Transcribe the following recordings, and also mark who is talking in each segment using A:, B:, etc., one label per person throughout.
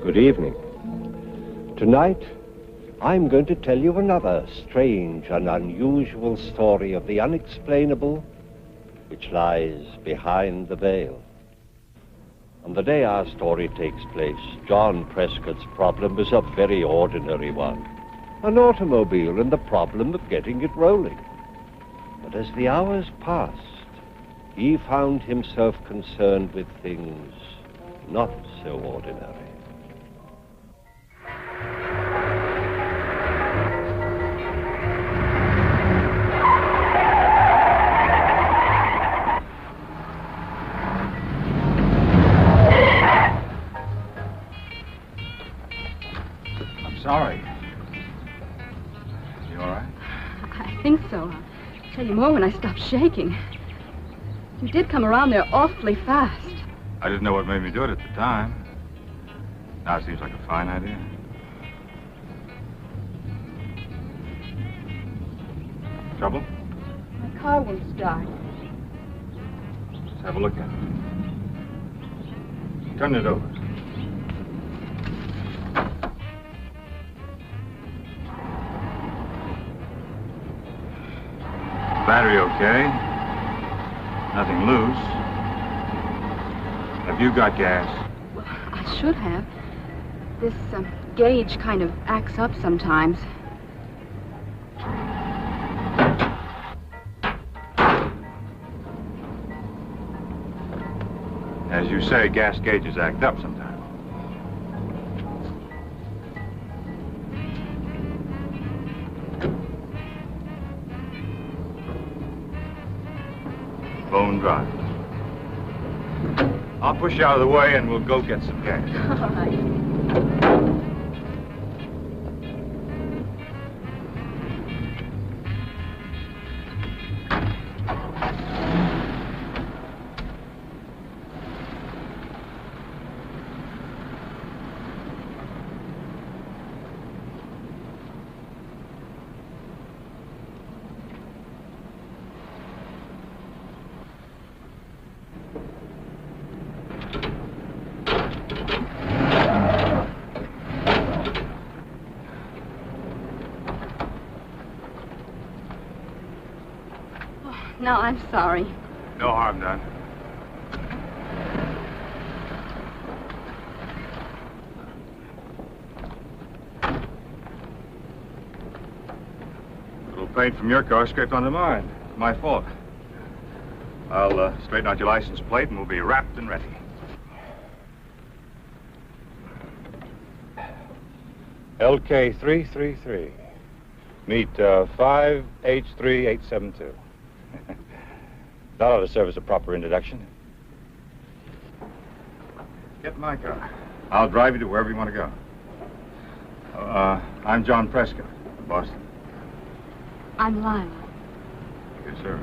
A: Good evening. Tonight, I'm going to tell you another strange and unusual story of the unexplainable which lies behind the veil. On the day our story takes place, John Prescott's problem was a very ordinary one. An automobile and the problem of getting it rolling. But as the hours passed, he found himself concerned with things not so ordinary.
B: Sorry. You all right?
C: I think so. I'll tell you more when I stop shaking. You did come around there awfully fast.
B: I didn't know what made me do it at the time. Now it seems like a fine idea. Trouble?
C: My car won't start.
B: Let's have a look at it. Turn it over. Battery okay. Nothing loose. Have you got gas?
C: Well, I should have. This gauge kind of acts up sometimes.
B: As you say, gas gauges act up sometimes. Bone dry. I'll push you out of the way and we'll go get some gas.
C: All right. No, I'm sorry.
B: No harm done. Little paint from your car scraped onto mine. My fault. I'll straighten out your license plate and we'll be wrapped and ready. LK333. Meet 5H3872. That ought to serve as a proper introduction. Get in my car. I'll drive you to wherever you want to go. I'm John Prescott, Boston.
C: I'm Lila.
B: Yes, sir.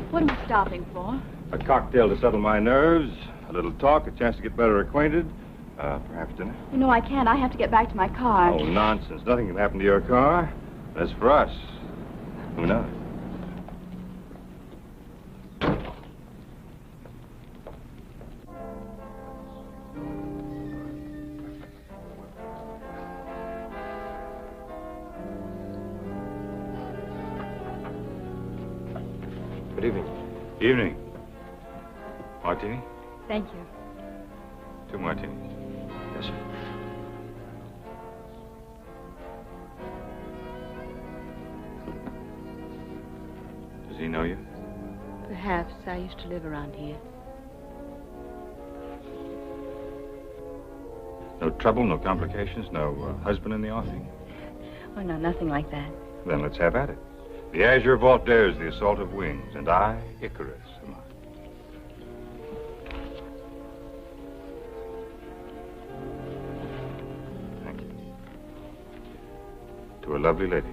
C: What am I stopping for?
B: A cocktail to settle my nerves, a little talk, a chance to get better acquainted, perhaps dinner.
C: You know, I can't. I have to get back to my car.
B: Oh, nonsense. Nothing can happen to your car. As for us, who knows?
A: Good evening.
B: Evening. Martini?
C: Thank you.
B: 2 martinis.
A: Yes, sir.
B: Does he know you?
C: Perhaps. I used to live around here.
B: No trouble, no complications, no husband in the offing?
C: Oh, no, nothing like that.
B: Then let's have at it. The azure vault dares the assault of wings, and I, Icarus, am I. Thank you. To a lovely lady.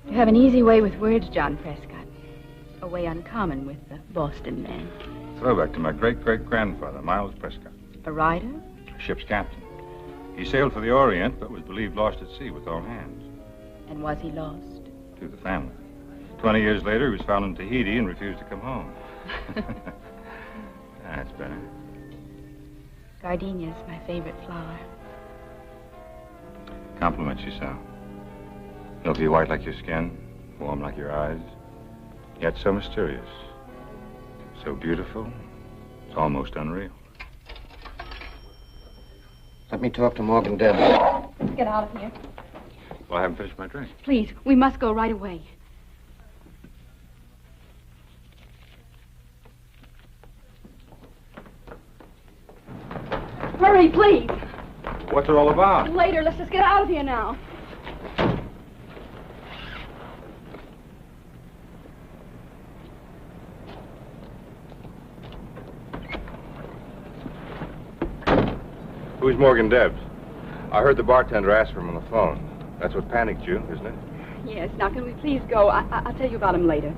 C: You have an easy way with words, John Prescott. A way uncommon with the Boston men.
B: Throwback to my great-great-grandfather, Miles Prescott.
C: A rider?
B: Ship's captain. He sailed for the Orient, but was believed lost at sea with all hands.
C: And was he lost?
B: To the family. 20 years later, he was found in Tahiti and refused to come home. That's better.
C: Gardenia's my favorite flower.
B: Compliments you, Sal. Milky white like your skin, warm like your eyes, yet so mysterious. So beautiful, it's almost unreal.
D: Let me talk to Morgan Debs.
C: Let's get out of here.
B: Well, I haven't finished my drink.
C: Please, we must go right away. Hurry, please.
B: What's it all about?
C: Later, let's just get out of here now.
B: Who's Morgan Debs? I heard the bartender ask for him on the phone. That's what panicked you, isn't it?
C: Yes, now can we please go? I'll tell you about him later.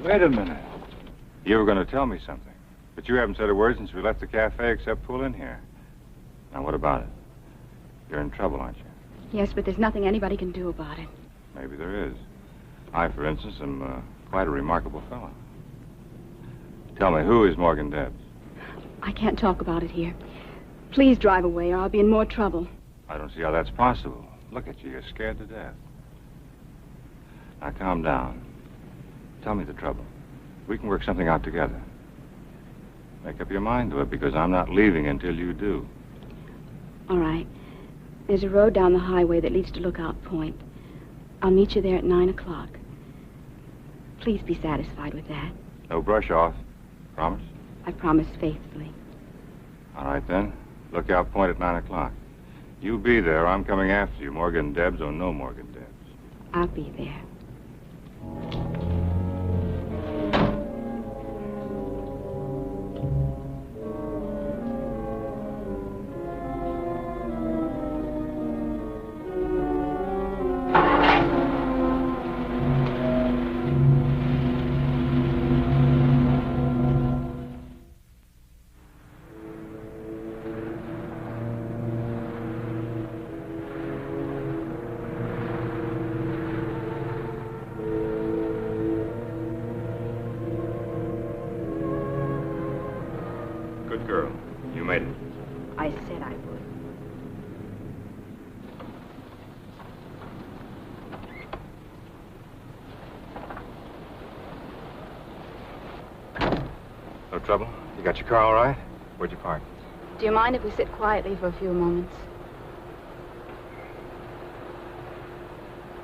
B: Wait a minute. You were going to tell me something, but you haven't said a word since we left the cafe except pull in here. Now, what about it? You're in trouble, aren't you?
C: Yes, but there's nothing anybody can do about it.
B: Maybe there is. I, for instance, am quite a remarkable fellow. Tell me, who is Morgan Debs?
C: I can't talk about it here. Please drive away or I'll be in more trouble.
B: I don't see how that's possible. Look at you. You're scared to death. Now, calm down. Tell me the trouble. We can work something out together. Make up your mind to it, because I'm not leaving until you do.
C: All right. There's a road down the highway that leads to Lookout Point. I'll meet you there at 9 o'clock. Please be satisfied with that.
B: No brush off. Promise?
C: I promise faithfully.
B: All right, then. Lookout Point at 9 o'clock. You be there. I'm coming after you, Morgan Debs or no Morgan Debs.
C: I'll be there.
B: Good girl. You made it.
C: I said I would.
B: No trouble? You got your car all right? Where'd you park?
C: Do you mind if we sit quietly for a few moments?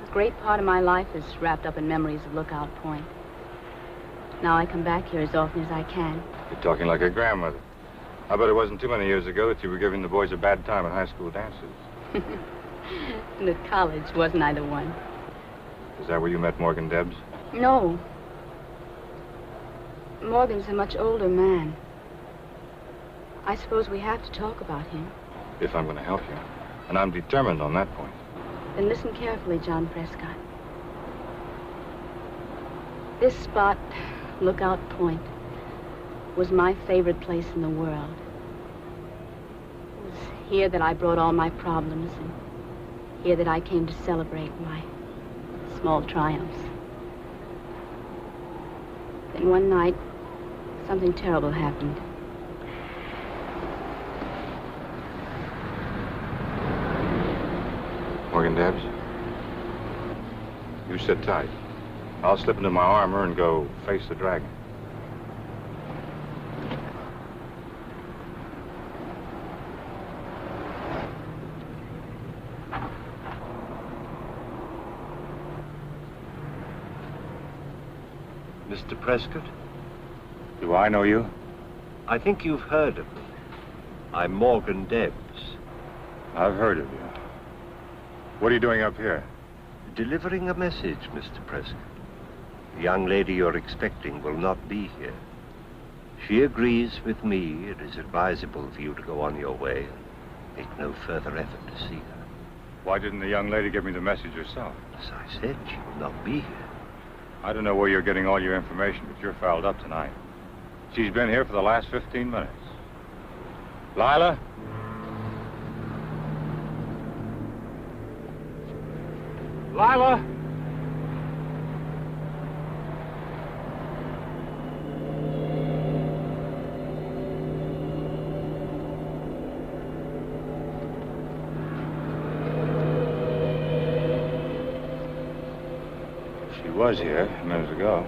C: A great part of my life is wrapped up in memories of Lookout Point. Now I come back here as often as I can.
B: You're talking like a grandmother. I bet it wasn't too many years ago that you were giving the boys a bad time at high school dances.
C: And at college, wasn't I the one?
B: Is that where you met Morgan Debs?
C: No. Morgan's a much older man. I suppose we have to talk about him.
B: If I'm going to help you. And I'm determined on that point.
C: Then listen carefully, John Prescott. This spot, Lookout Point, was my favorite place in the world. It was here that I brought all my problems, and here that I came to celebrate my small triumphs. Then one night, something terrible happened.
B: Morgan Debs? You sit tight. I'll slip into my armor and go face the dragon.
A: Mr. Prescott?
B: Do I know you?
A: I think you've heard of me. I'm Morgan Debs.
B: I've heard of you. What are you doing up here?
A: Delivering a message, Mr. Prescott. The young lady you're expecting will not be here. She agrees with me it is advisable for you to go on your way and make no further effort to see her.
B: Why didn't the young lady give me the message herself?
A: As I said, she will not be here.
B: I don't know where you're getting all your information, but you're fouled up tonight. She's been here for the last 15 minutes. Lila? Lila? She was here a minute ago.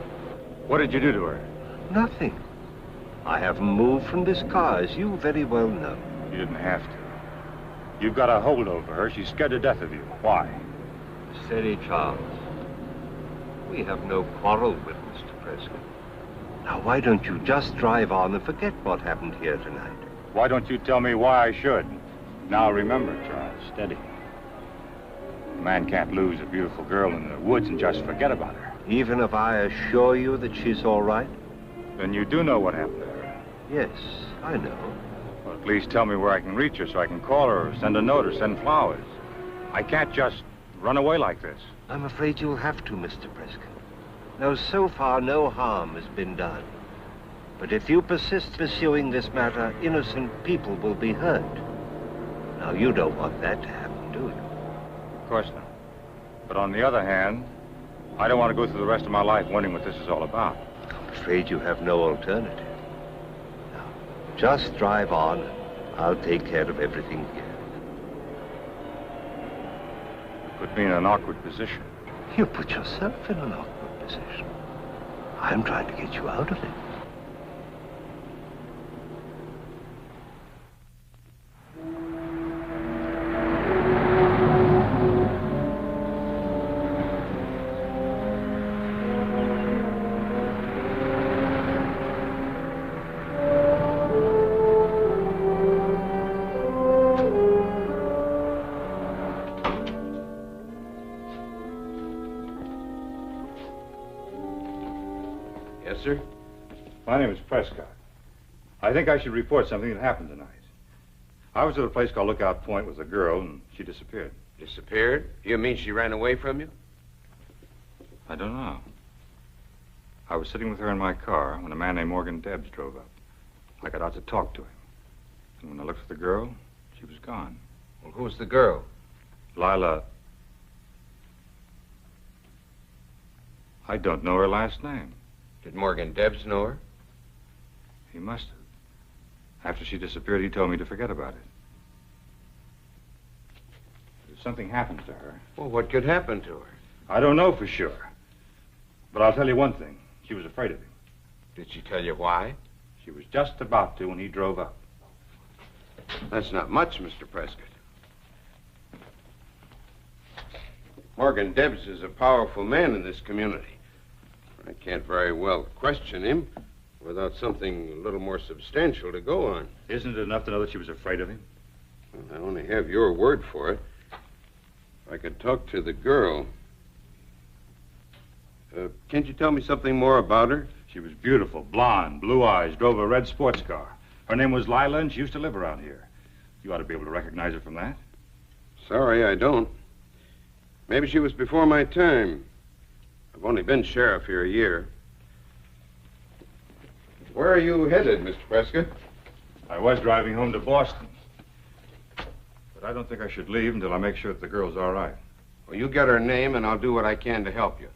B: What did you do to her?
A: Nothing. I haven't moved from this car, as you very well know.
B: You didn't have to. You've got a hold over her. She's scared to death of you. Why?
A: Steady, Charles. We have no quarrel with Mr. Prescott. Now, why don't you just drive on and forget what happened here tonight?
B: Why don't you tell me why I should? Now remember, Charles, steady. A man can't lose a beautiful girl in the woods and just forget about her.
A: Even if I assure you that she's all right?
B: Then you do know what happened to her.
A: Yes, I know.
B: Well, at least tell me where I can reach her so I can call her or send a note or send flowers. I can't just run away like this.
A: I'm afraid you'll have to, Mr. Prescott. Now, so far, no harm has been done. But if you persist pursuing this matter, innocent people will be hurt. Now, you don't want that to happen, do you?
B: Of course not. But on the other hand, I don't want to go through the rest of my life wondering what this is all about.
A: I'm afraid you have no alternative. Now, just drive on, and I'll take care of everything here.
B: You put me in an awkward position.
A: You put yourself in an awkward position. I'm trying to get you out of it.
E: Yes, sir?
B: My name is Prescott. I think I should report something that happened tonight. I was at a place called Lookout Point with a girl, and she disappeared.
E: Disappeared? You mean she ran away from you?
B: I don't know. I was sitting with her in my car when a man named Morgan Debs drove up. I got out to talk to him. And when I looked for the girl, she was gone.
E: Well, who's the girl?
B: Lila. I don't know her last name.
E: Did Morgan Debs know her?
B: He must have. After she disappeared, he told me to forget about it. If something happens to her...
E: Well, what could happen to her?
B: I don't know for sure. But I'll tell you one thing. She was afraid of him.
E: Did she tell you why?
B: She was just about to when he drove up.
E: That's not much, Mr. Prescott. Morgan Debs is a powerful man in this community. I can't very well question him without something a little more substantial to go on.
B: Isn't it enough to know that she was afraid of him?
E: Well, I only have your word for it. If I could talk to the girl... can't you tell me something more about her?
B: She was beautiful, blonde, blue eyes, drove a red sports car. Her name was Lila, and she used to live around here. You ought to be able to recognize her from that.
E: Sorry, I don't. Maybe she was before my time. I've only been sheriff here a year. Where are you headed, Mr. Prescott?
B: I was driving home to Boston. But I don't think I should leave until I make sure that the girl's all right.
E: Well, you get her name, and I'll do what I can to help you.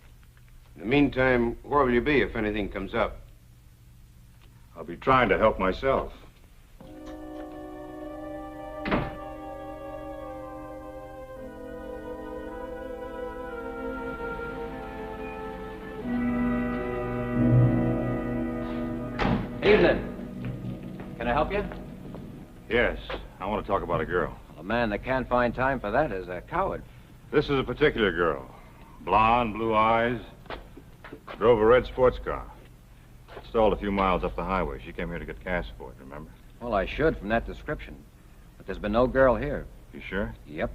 E: In the meantime, where will you be if anything comes up?
B: I'll be trying to help myself.
F: Evening. Can I help you?
B: Yes, I want to talk about a girl.
F: A man that can't find time for that is a coward.
B: This is a particular girl. Blonde, blue eyes, drove a red sports car. stalled a few miles up the highway. She came here to get gas for it, remember?
F: Well, I should from that description. But there's been no girl here.
B: You sure?
F: Yep.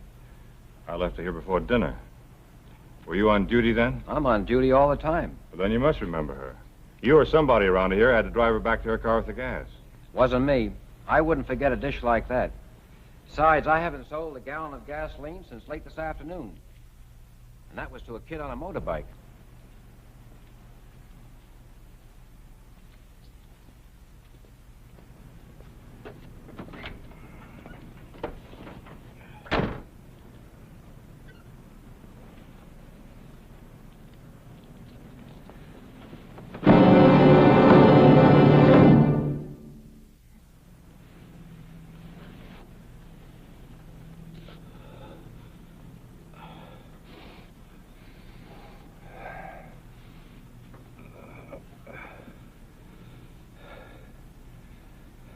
B: I left her here before dinner. Were you on duty then?
F: I'm on duty all the time.
B: Well, then you must remember her. You or somebody around here had to drive her back to her car with the gas.
F: Wasn't me. I wouldn't forget a dish like that. Besides, I haven't sold a gallon of gasoline since late this afternoon. And that was to a kid on a motorbike.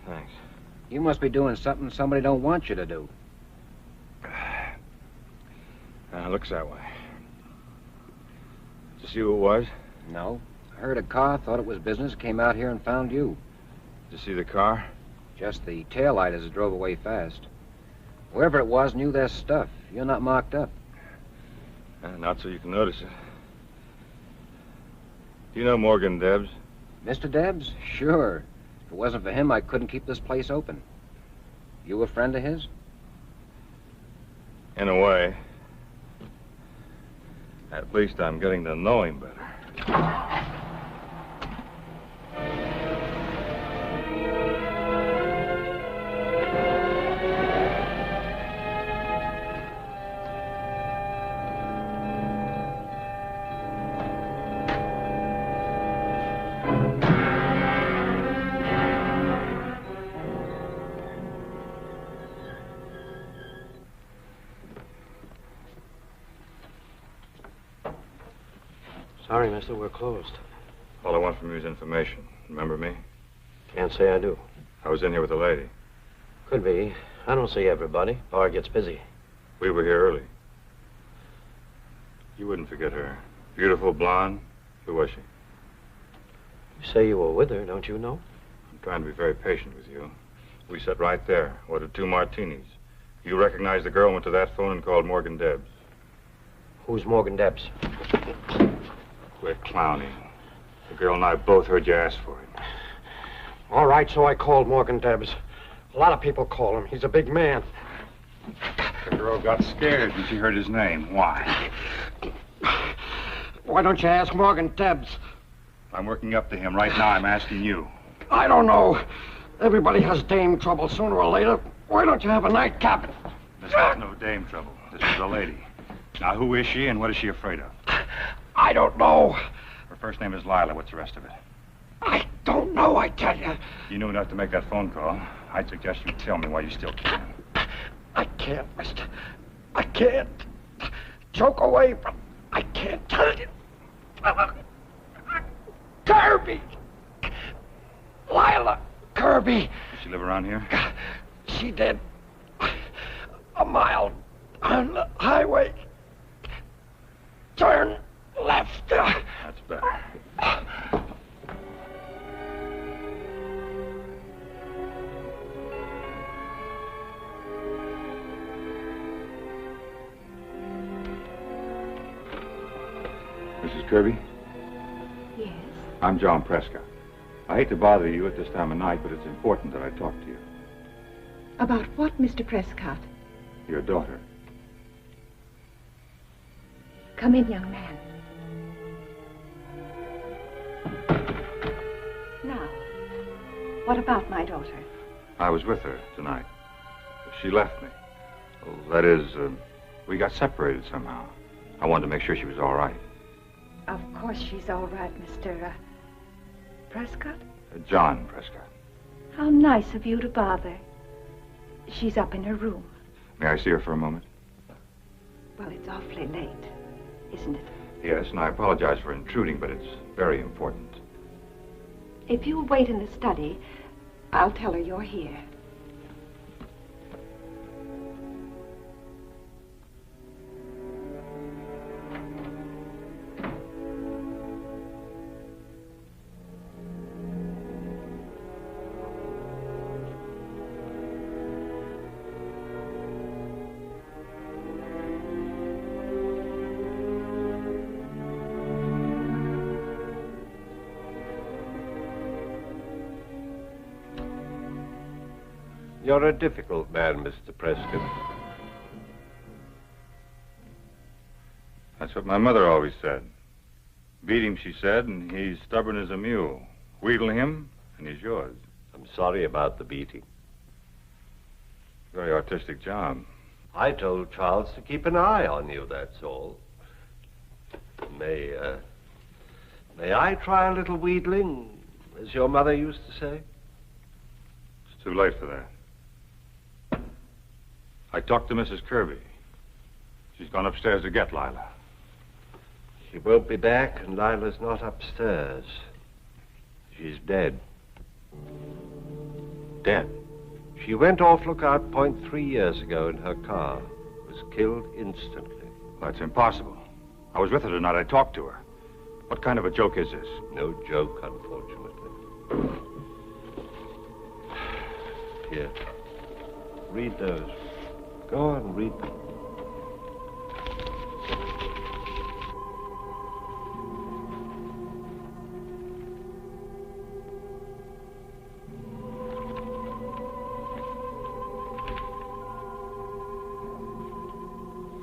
B: Thanks.
F: You must be doing something somebody don't want you to do.
B: Looks that way. Did you see who it was?
F: No. I heard a car, thought it was business, came out here and found you.
B: Did you see the car?
F: Just the taillight as it drove away fast. Whoever it was knew their stuff. You're not marked up.
B: Not so you can notice it. Do you know Morgan Debs?
F: Mr. Debs? Sure. If it wasn't for him, I couldn't keep this place open. You a friend of his?
B: In a way. At least I'm getting to know him better.
D: Sorry, mister, we're closed.
B: All I want from you is information. Remember me?
D: Can't say I do.
B: I was in here with a lady.
D: Could be. I don't see everybody. Bar gets busy.
B: We were here early. You wouldn't forget her. Beautiful blonde. Who was she?
D: You say you were with her, don't you know?
B: I'm trying to be very patient with you. We sat right there, ordered 2 martinis. You recognized the girl, went to that phone and called Morgan Debs.
D: Who's Morgan Debs?
B: Quit clowning. The girl and I both heard you ask for him.
D: All right, so I called Morgan Debs. A lot of people call him. He's a big man.
B: The girl got scared when she heard his name. Why?
D: Why don't you ask Morgan Debs?
B: I'm working up to him right now. I'm asking you.
D: I don't know. Everybody has dame trouble sooner or later. Why don't you have a nightcap?
B: This was no dame trouble. This was a lady. Now, who is she and what is she afraid of?
D: I don't know.
B: Her first name is Lila. What's the rest of it?
D: I don't know, I tell you.
B: You knew enough to make that phone call. I'd suggest you tell me why you still can.
D: I can't, mister. I can't. Joke away, but I can't tell you. Kirby! Lila Kirby.
B: Does she live around here?
D: She did. A mile on the highway. Turn left.
B: That's better. Mrs. Kirby?
C: Yes.
B: I'm John Prescott. I hate to bother you at this time of night, but it's important that I talk to you.
G: About what, Mr. Prescott?
B: Your daughter.
G: Come in, young man. Now, what about my daughter?
B: I was with her tonight. She left me. Well, that is, we got separated somehow. I wanted to make sure she was all right.
G: Of course she's all right, Mr. Prescott.
B: John Prescott.
G: How nice of you to bother. She's up in her room.
B: May I see her for a moment?
G: Well, it's awfully late, isn't it?
B: Yes, and I apologize for intruding, but it's very important.
G: If you'll wait in the study, I'll tell her you're here.
A: You're a difficult man, Mr. Preston.
B: That's what my mother always said. Beat him, she said, and he's stubborn as a mule. Wheedle him, and he's yours.
A: I'm sorry about the beating.
B: Very artistic job.
A: I told Charles to keep an eye on you, that's all. May I try a little wheedling, as your mother used to say?
B: It's too late for that. I talked to Mrs. Kirby. She's gone upstairs to get Lila.
A: She won't be back, and Lila's not upstairs. She's dead.
B: Dead?
A: She went off Lookout Point 3 years ago in her car. Was killed instantly.
B: Well, that's impossible. I was with her tonight. I talked to her. What kind of a joke is this?
A: No joke, unfortunately. Here. Read those. Go on, read them.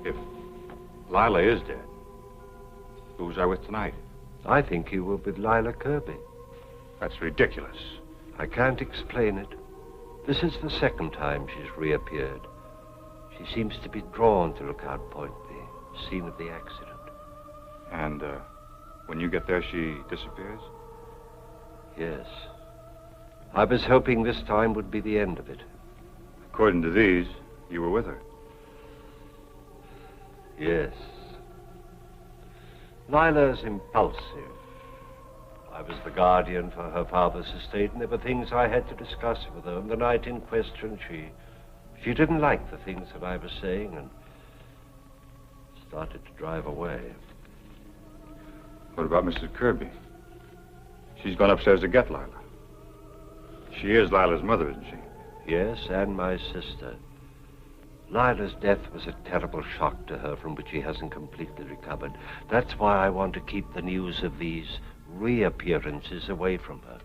B: If Lila is dead, who was I with tonight?
A: I think you were with Lila Kirby.
B: That's ridiculous.
A: I can't explain it. This is the second time she's reappeared. She seems to be drawn to Lookout Point, the scene of the accident.
B: And, when you get there, she disappears?
A: Yes. I was hoping this time would be the end of it.
B: According to these, you were with her.
A: Yes. Lila's impulsive. I was the guardian for her father's estate, and there were things I had to discuss with her. And the night in question, she didn't like the things that I was saying and started to drive away.
B: What about Mrs. Kirby? She's gone upstairs to get Lila. She is Lila's mother, isn't she?
A: Yes, and my sister. Lila's death was a terrible shock to her from which she hasn't completely recovered. That's why I want to keep the news of these reappearances away from her.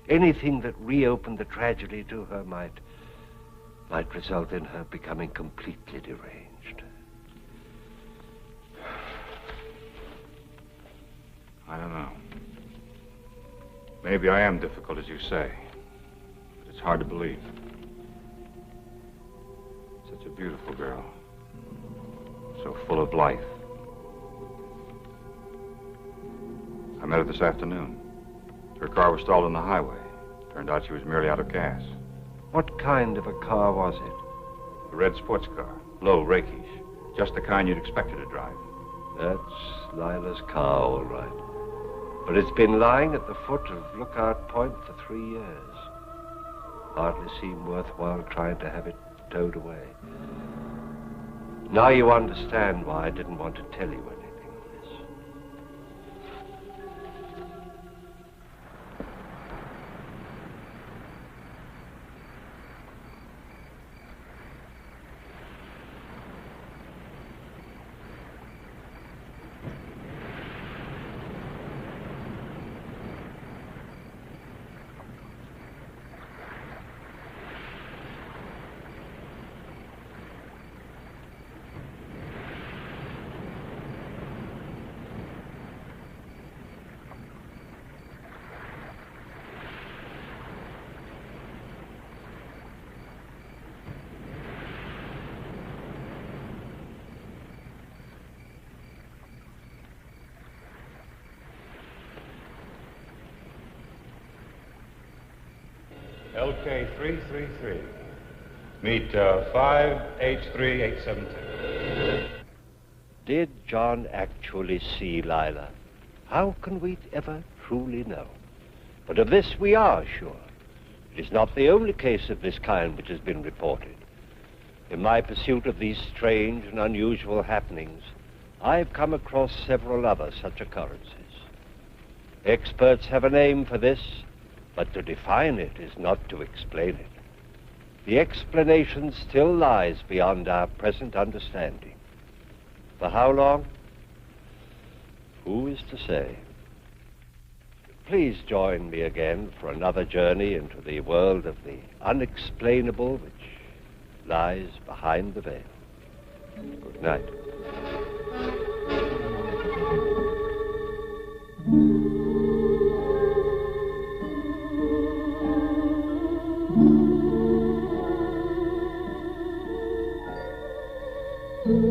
A: Anything that reopened the tragedy to her might result in her becoming completely deranged.
B: I don't know. Maybe I am difficult, as you say. But it's hard to believe. Such a beautiful girl. So full of life. I met her this afternoon. Her car was stalled on the highway. Turned out she was merely out of gas.
A: What kind of a car was it?
B: A red sports car. Low, rakish. Just the kind you'd expect her to drive.
A: That's Lila's car, all right. But it's been lying at the foot of Lookout Point for 3 years. Hardly seemed worthwhile trying to have it towed away. Now you understand why I didn't want to tell you anything of this.
H: LK333. Meet 5H3872.
A: Did John actually see Lila? How can we ever truly know? But of this we are sure. It is not the only case of this kind which has been reported. In my pursuit of these strange and unusual happenings, I've come across several other such occurrences. Experts have a name for this, but to define it is not to explain it. The explanation still lies beyond our present understanding. For how long? Who is to say? please join me again for another journey into the world of the unexplainable which lies behind the veil. Good night.
I: Thank you.